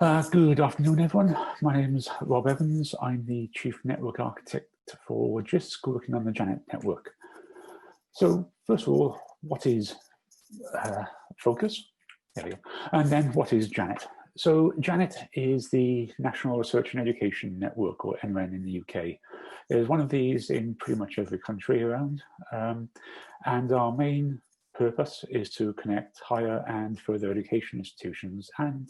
Good afternoon, everyone. My name is Rob Evans. I'm the Chief Network Architect for Jisc, working on the Janet network. So first of all, what is Focus? There we go. And then what is Janet? So Janet is the National Research and Education Network, or NREN in the UK. There's one of these in pretty much every country around. And our main purpose is to connect higher and further education institutions and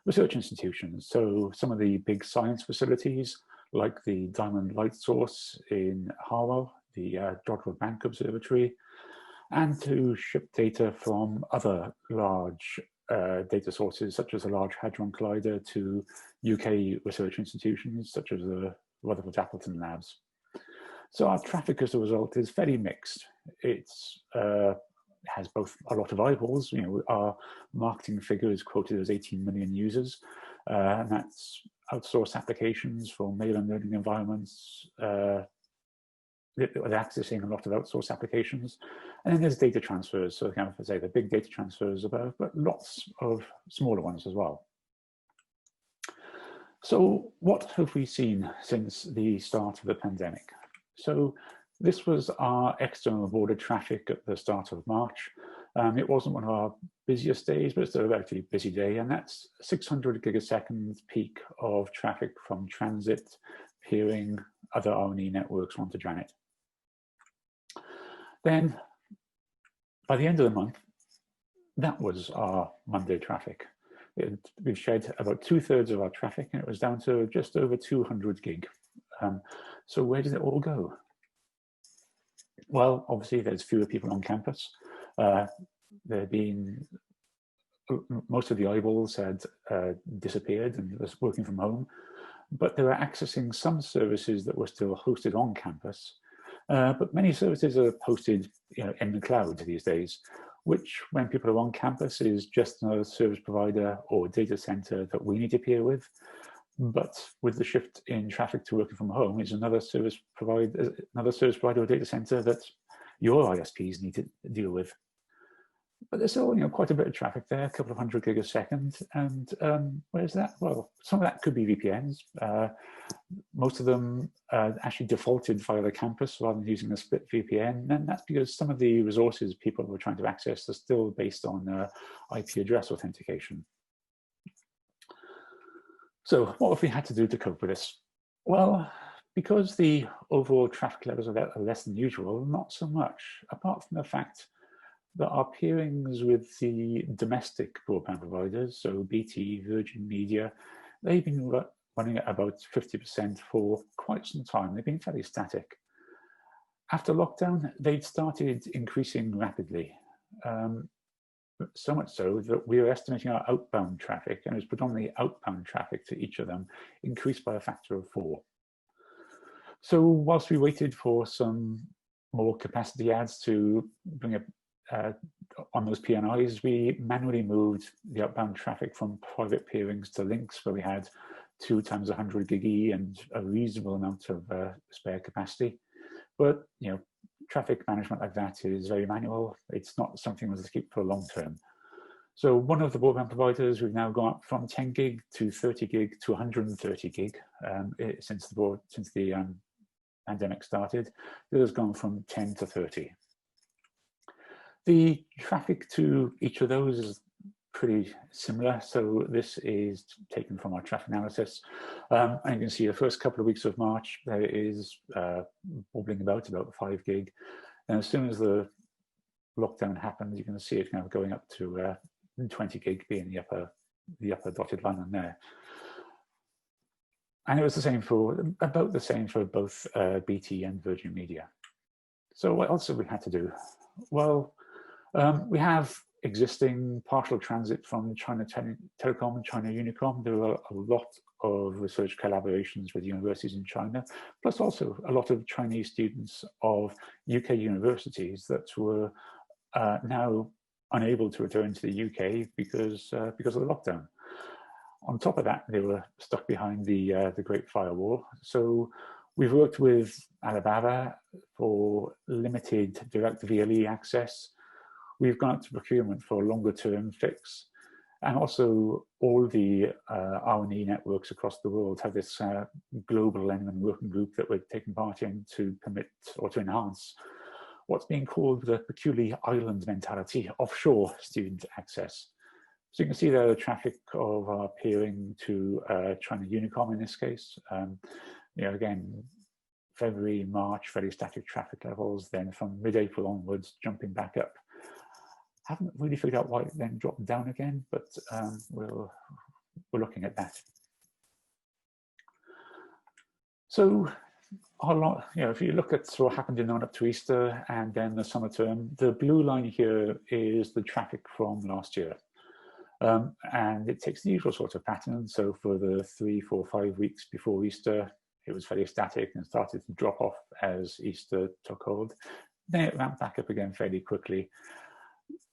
research institutions. So some of the big science facilities, like the Diamond Light Source in Harwell, the Dodd Bank Observatory, and to ship data from other large data sources, such as the Large Hadron Collider, to UK research institutions, such as the Rutherford Appleton Labs. So our traffic as a result is fairly mixed. It's has both a lot of eyeballs. You know, our marketing figure is quoted as 18 million users, and that's outsourced applications for mail and learning environments. They're accessing a lot of outsourced applications, and then there's data transfers. So kind of say the big data transfers above, but lots of smaller ones as well. So what have we seen since the start of the pandemic? So this was our external border traffic at the start of March. It wasn't one of our busiest days, but it's a relatively busy day, and that's 600 gigaseconds peak of traffic from transit, peering, other R&E networks onto Janet. Then, by the end of the month, that was our Monday traffic. We've shed about 2/3 of our traffic, and it was down to just over 200 gig. So where did it all go? Well, obviously there's fewer people on campus. There have been, most of the eyeballs had disappeared and was working from home, but they were accessing some services that were still hosted on campus. But many services are hosted, in the cloud these days, which when people are on campus is just another service provider or data center that we need to peer with. But with the shift in traffic to working from home, is another service provider or data center that your ISPs need to deal with. But there's still, quite a bit of traffic there, a couple of hundred gig a second. And where's that? Well, some of that could be VPNs. Most of them actually defaulted via the campus rather than using a split VPN. And that's because some of the resources people were trying to access are still based on IP address authentication. So what have we had to do to cope with this? Well, because the overall traffic levels are less than usual, not so much, apart from the fact that our peerings with the domestic broadband providers, so BT, Virgin Media, they've been running at about 50% for quite some time. They've been fairly static. After lockdown, they'd started increasing rapidly. So much so that we were estimating our outbound traffic, and it was predominantly outbound traffic to each of them, increased by a factor of 4. So whilst we waited for some more capacity adds to bring up on those PNIs, we manually moved the outbound traffic from private peerings to links where we had 2 times 100 gig E and a reasonable amount of spare capacity. But, traffic management like that is very manual. It's not something that's keep for long term. So one of the broadband providers, we've now gone up from 10 gig to 30 gig to 130 gig since the pandemic started. It has gone from 10 to 30. The traffic to each of those is pretty similar. So this is taken from our traffic analysis. And you can see the first couple of weeks of March, there is wobbling about 5 gig. And as soon as the lockdown happens, you can see it kind of going up to 20 gig being the upper dotted line on there. And it was about the same for both BT and Virgin Media. So what else have we had to do? Well, we have existing partial transit from China Telecom and China Unicom. There are a lot of research collaborations with universities in China, plus also a lot of Chinese students of UK universities that were now unable to return to the UK because of the lockdown. On top of that, they were stuck behind the Great Firewall. So we've worked with Alibaba for limited direct VLE access. We've gone up to procurement for a longer term fix. And also all the R&E networks across the world have this global element working group that we're taking part in to permit or to enhance what's being called the peculiar island mentality, offshore student access. So you can see there the traffic of our peering to China Unicom in this case. You know, again, February, March, very static traffic levels, then from mid-April onwards, jumping back up. Haven't really figured out why it then dropped down again, but we're looking at that. So, if you look at what happened in the run up to Easter and then the summer term, the blue line here is the traffic from last year. And it takes the usual sort of pattern. So for the 3, 4, 5 weeks before Easter, it was very static and started to drop off as Easter took hold. Then it ramped back up again fairly quickly.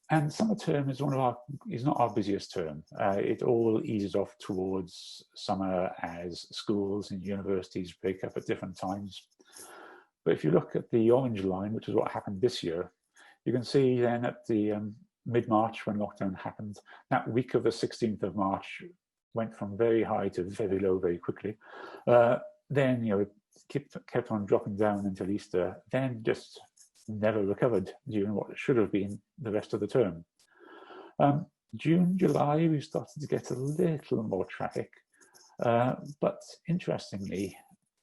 And summer term is not our busiest term. It all eases off towards summer as schools and universities break up at different times. But if you look at the orange line, which is what happened this year, you can see then at the mid-March when lockdown happened, that week of the 16th of March went from very high to very low very quickly. Then, it kept on dropping down until Easter, then just never recovered during what should have been the rest of the term. June, July, we started to get a little more traffic, but interestingly,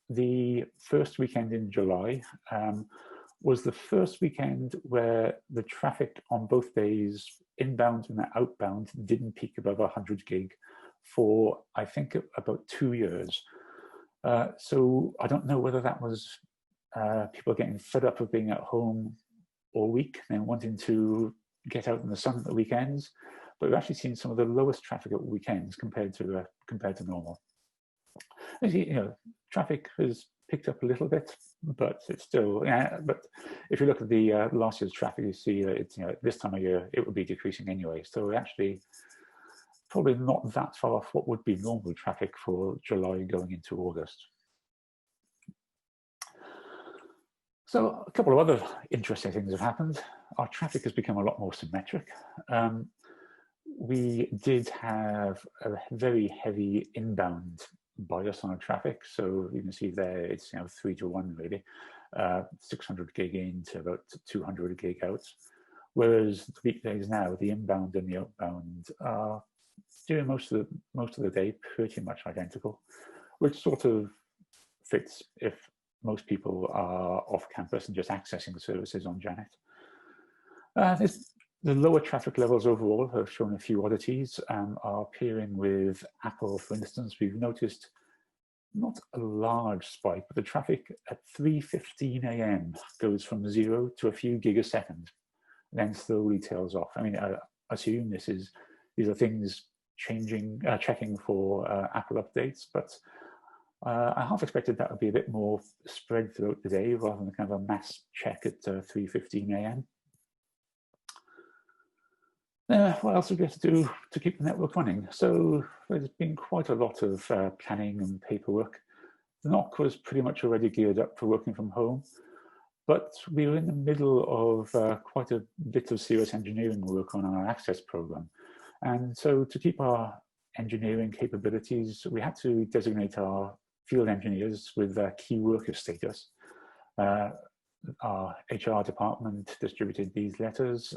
the first weekend in July was the first weekend where the traffic on both days, inbound and outbound, didn't peak above 100 gig for, I think, about 2 years. So I don't know whether that was people getting fed up of being at home all week and wanting to get out in the sun at the weekends, but we've actually seen some of the lowest traffic at weekends compared to normal. As traffic has picked up a little bit, but it's still, but if you look at the last year's traffic, you see that it's, this time of year it would be decreasing anyway. So we're actually probably not that far off what would be normal traffic for July going into August. So a couple of other interesting things have happened. Our traffic has become a lot more symmetric. We did have a very heavy inbound bias on our traffic. So you can see there, it's 3 to 1 really, 600 gig in to about 200 gig out. Whereas the weekdays now, the inbound and the outbound are doing most of the day pretty much identical, which sort of fits if most people are off campus and just accessing the services on Janet. The lower traffic levels overall have shown a few oddities. Our peering with Apple, for instance, we've noticed not a large spike, but the traffic at 3:15 a.m. goes from 0 to a few gig a second, and then slowly tails off. I mean, I assume these are things checking for Apple updates, but I half expected that would be a bit more spread throughout the day rather than kind of a mass check at 3:15 a.m. What else have we got to do to keep the network running? So there's been quite a lot of planning and paperwork. The NOC was pretty much already geared up for working from home, but we were in the middle of quite a bit of serious engineering work on our access program. And so to keep our engineering capabilities, we had to designate our field engineers with key worker status. Our HR department distributed these letters.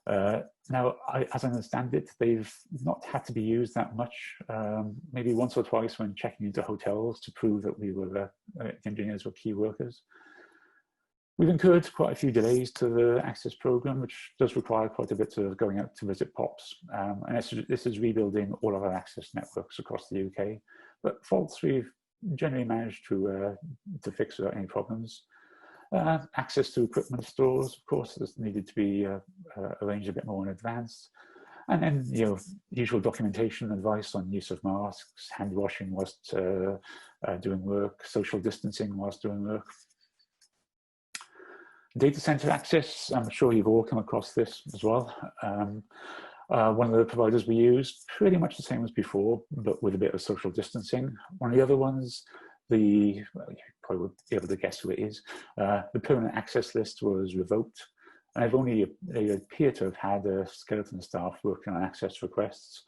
Now, as I understand it, they've not had to be used that much, maybe once or twice when checking into hotels to prove that we were engineers were key workers. We've incurred quite a few delays to the access program, which does require quite a bit of going out to visit POPs. And this is rebuilding all of our access networks across the UK. But faults we've generally managed to fix without any problems. Access to equipment stores, of course, this needed to be arranged a bit more in advance. And then, usual documentation, advice on use of masks, hand washing whilst doing work, social distancing whilst doing work. Data center access, I'm sure you've all come across this as well. One of the providers we use, pretty much the same as before, but with a bit of social distancing. One of the other ones, you probably would be able to guess who it is. The permanent access list was revoked. And they appear to have had a skeleton staff working on access requests,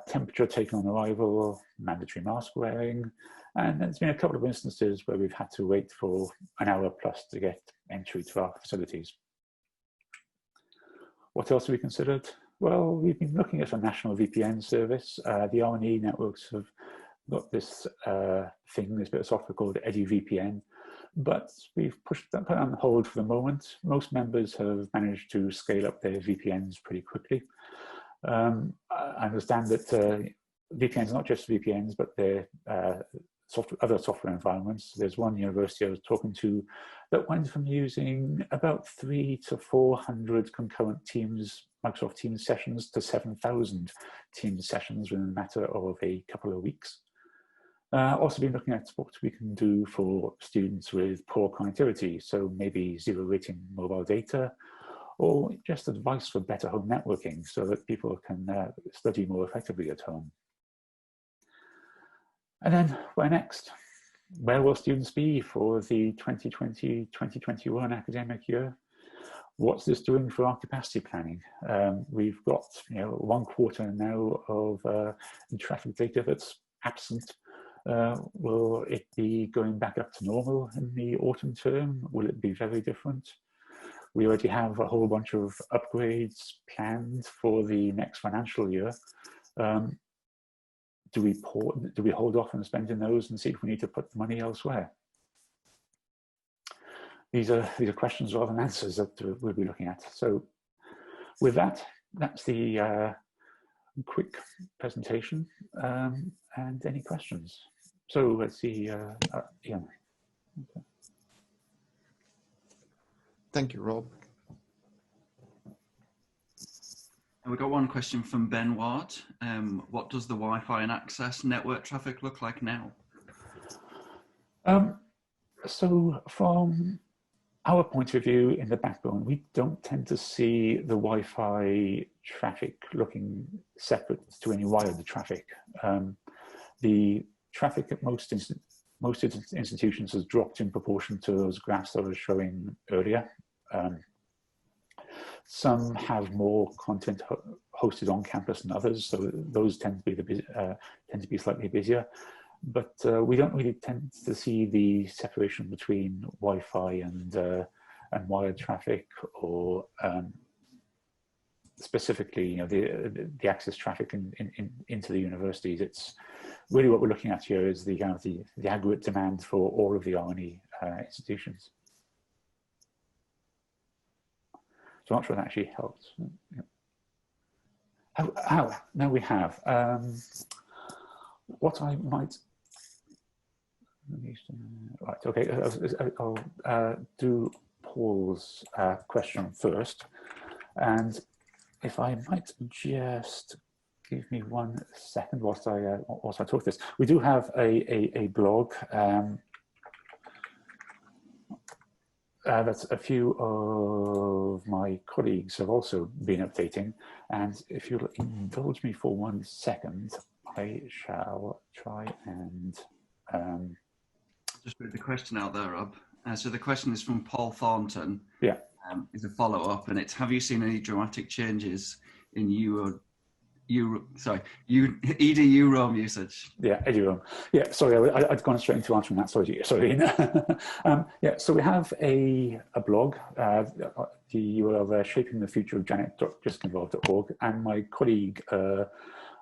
temperature taken on arrival, mandatory mask wearing, and there's been a couple of instances where we've had to wait for an hour plus to get entry to our facilities. What else have we considered? Well, we've been looking at a national VPN service. The R&E networks have got this this bit of software called EduVPN, but we've put that on hold for the moment. Most members have managed to scale up their VPNs pretty quickly. I understand that VPNs are not just VPNs, but they're other software environments. There's one university I was talking to that went from using about 300 to 400 concurrent Microsoft Teams sessions to 7,000 Teams sessions within a matter of a couple of weeks. Also been looking at what we can do for students with poor connectivity, so maybe zero rating mobile data, or just advice for better home networking so that people can study more effectively at home. And then where next? Where will students be for the 2020-2021 academic year? What's this doing for our capacity planning? We've got 1 quarter now of traffic data that's absent. Will it be going back up to normal in the autumn term? Will it be very different? We already have a whole bunch of upgrades planned for the next financial year. Do we hold off on spending those and see if we need to put the money elsewhere? These are questions rather than answers that we'll be looking at. So with that, that's the quick presentation, and any questions. So let's see, Ian. Okay. Thank you, Rob. And we've got one question from Ben Ward. What does the Wi-Fi and access network traffic look like now? So from our point of view in the backbone, we don't tend to see the Wi-Fi traffic looking separate to any wired traffic. The traffic at most institutions has dropped in proportion to those graphs that I was showing earlier. Some have more content hosted on campus than others, so those tend to be slightly busier. But we don't really tend to see the separation between Wi-Fi and wired traffic, or specifically, the access traffic into the universities. It's really what we're looking at here is the aggregate demand for all of the R&E institutions. So I'm not sure that actually helps. Now we have what I might. Right. Okay. I'll do Paul's question first, and if I might just give me 1 second whilst I talk this. We do have a blog that a few of my colleagues have also been updating, and if you'll indulge me for 1 second, I shall try and just put the question out there, Rob. So the question is from Paul Thornton. Yeah. It's a follow-up, and it's: have you seen any dramatic changes in Eduroam usage? Yeah, Eduroam. Yeah, sorry, I'd gone straight into answering that. Sorry. Yeah, so we have a blog. The URL there, shapingthefutureofjanet.jisc.org, and my colleague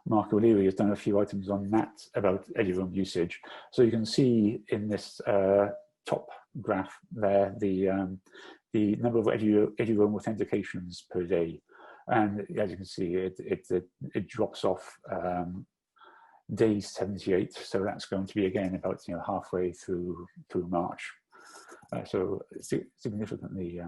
Mark O'Leary has done a few items on that about Eduroam usage. So you can see in this top graph there the number of Eduroam authentications per day. And as you can see, it drops off day 78. So that's going to be again about halfway through March. So significantly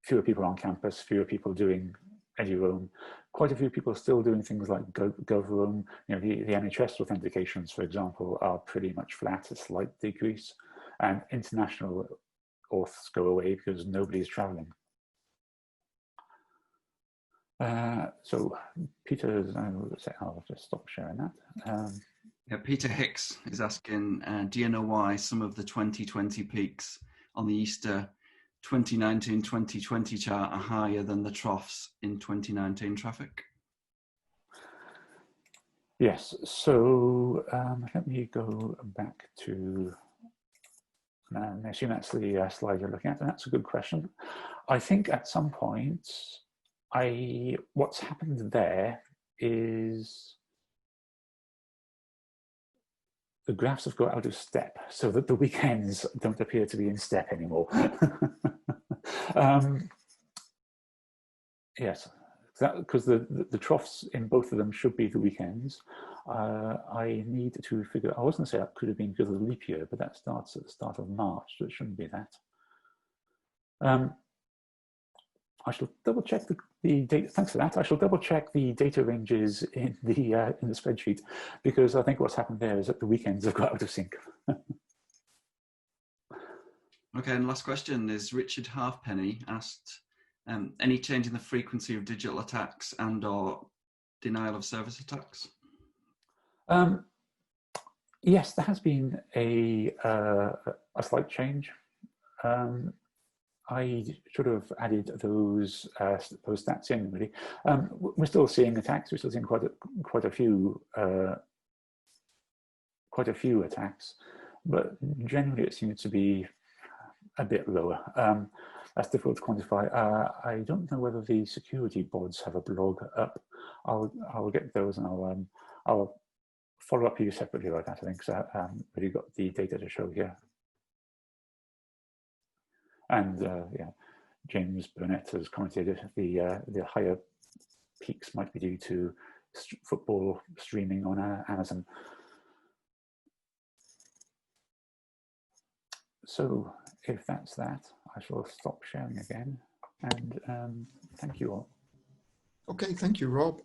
fewer people on campus, fewer people doing Eduroam. Quite a few people still doing things like Govroam. The NHS authentications, for example, are pretty much flat, a slight decrease, and international auths go away because nobody's traveling. So Peter's, I'll just stop sharing that. Yeah, Peter Hicks is asking, do you know why some of the 2020 peaks on the Easter 2019-2020 chart are higher than the troughs in 2019 traffic? Yes, so let me go back to, I assume that's the slide you're looking at, and that's a good question. I think at some point, what's happened there is the graphs have got out of step, so that the weekends don't appear to be in step anymore. Yes, because the troughs in both of them should be the weekends. I need to figure, I was going to say that could have been because of the leap year, but that starts at the start of March, so it shouldn't be that. I shall double check the data. Thanks for that. I shall double check the data ranges in the spreadsheet, because I think what's happened there is that the weekends have got out of sync. Okay, and last question is Richard Halfpenny asked, any change in the frequency of digital attacks and/or denial of service attacks? Yes, there has been a slight change. I should have added those stats in, really. We're still seeing attacks. We're still seeing quite a few attacks, but generally it seems to be a bit lower. That's difficult to quantify. I don't know whether the security boards have a blog up. I'll get those, and I'll follow up you separately about that, I think, because I haven't really got the data to show here. And yeah, James Burnett has commented the higher peaks might be due to football streaming on Amazon. So if that's that, I shall stop sharing again, and thank you all. Okay, thank you, Rob.